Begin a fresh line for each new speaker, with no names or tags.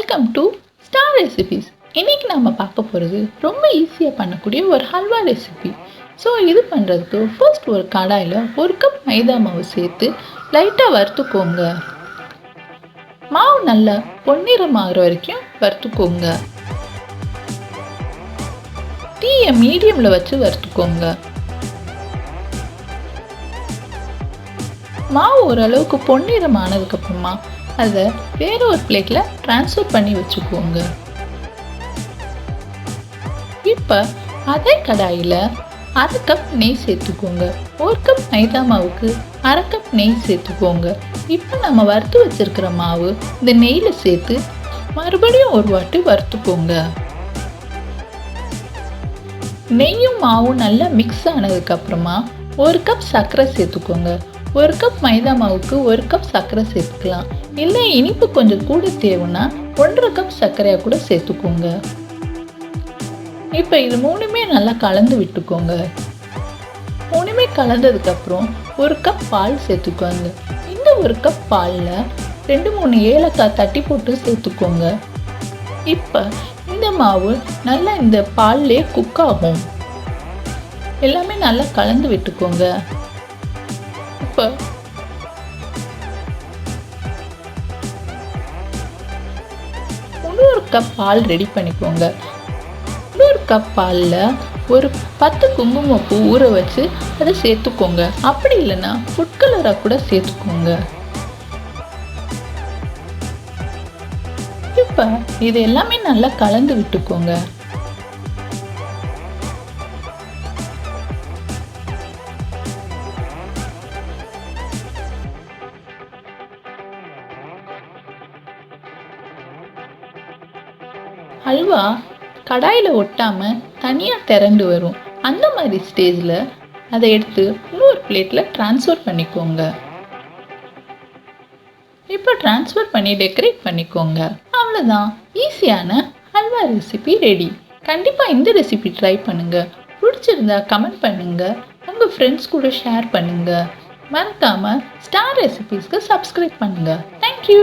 Welcome to star recipes. இன்றைக்கி நம்ம பார்க்க போகிறது ரொம்ப ஈஸியாக பண்ணக்கூடிய ஒரு ஹல்வா ரெசிபி. ஸோ இது பண்ணுறதுக்கு ஃபர்ஸ்ட் ஒரு கடாயில் 1 கப் மைதா மாவு சேர்த்து லைட்டாக வறுத்துக்கோங்க. மாவு நல்லா பொன்னிறமாகிற வரைக்கும் வறுத்துக்கோங்க. தீயை மீடியமில் வச்சு வறுத்துக்கோங்க. மாவு ஓரளவுக்கு பொன்னிறம் ஆனதுக்கப்புறமா அதை வேற ஒரு பிளேட்டில் ட்ரான்ஸ்ஃபர் பண்ணி வச்சுக்கோங்க. இப்போ அதே கடாயில் 1/2 கப் நெய் சேர்த்துக்கோங்க. 1 கப் மைதா மாவுக்கு 1/2 கப் நெய் சேர்த்துக்கோங்க. இப்போ நம்ம வறுத்து வச்சிருக்கிற மாவு இந்த நெய்யில் சேர்த்து மறுபடியும் ஒரு வாட்டி வறுத்துக்கோங்க. நெய்யும் மாவும் நல்லா மிக்ஸ் ஆனதுக்கப்புறமா 1 கப் சர்க்கரை சேர்த்துக்கோங்க. 1 கப் மைதா மாவுக்கு 1 கப் சர்க்கரை சேர்த்துக்கலாம். இல்லை இனிப்பு கொஞ்சம் கூட தேவைன்னா 1/2 கப் சர்க்கரையாக கூட சேர்த்துக்கோங்க. இப்போ இது மூணுமே நல்லா கலந்து விட்டுக்கோங்க. மூணுமே கலந்ததுக்கப்புறம் 1 கப் பால் சேர்த்துக்கோங்க. இந்த 1 கப் பாலில் 2-3 ஏலக்காய் தட்டி போட்டு சேர்த்துக்கோங்க. இப்போ இந்த மாவு நல்லா இந்த பால்லே குக் ஆகும். எல்லாமே நல்லா கலந்து விட்டுக்கோங்க. இப்போ 1 கப் பால் ரெடி பண்ணிக்கோங்க. 1 கப் பாலில் ஒரு 10 குங்குமப்பூ ஊற வச்சு அதை சேர்த்துக்கோங்க. அப்படி இல்லைன்னா ஃபுட் கலராக கூட சேர்த்துக்கோங்க. இப்போ இது எல்லாமே நல்லா கலந்து விட்டுக்கோங்க. ஹல்வா கடாயில் ஒட்டாமல் தனியாக திரண்டு வரும். அந்த மாதிரி ஸ்டேஜில் அதை எடுத்து இன்னொரு பிளேட்டில் ட்ரான்ஸ்ஃபர் பண்ணிக்கோங்க. இப்போ ட்ரான்ஸ்ஃபர் பண்ணி டெக்கரேட் பண்ணிக்கோங்க. அவ்வளோதான், ஈஸியான ஹல்வா ரெசிபி ரெடி. கண்டிப்பாக இந்த ரெசிபி ட்ரை பண்ணுங்கள். பிடிச்சிருந்தா கமெண்ட் பண்ணுங்கள். உங்கள் ஃப்ரெண்ட்ஸ் கூட ஷேர் பண்ணுங்கள். மறக்காமல் ஸ்டார் ரெசிபீஸ்க்கு சப்ஸ்கிரைப் பண்ணுங்கள். தேங்க்யூ.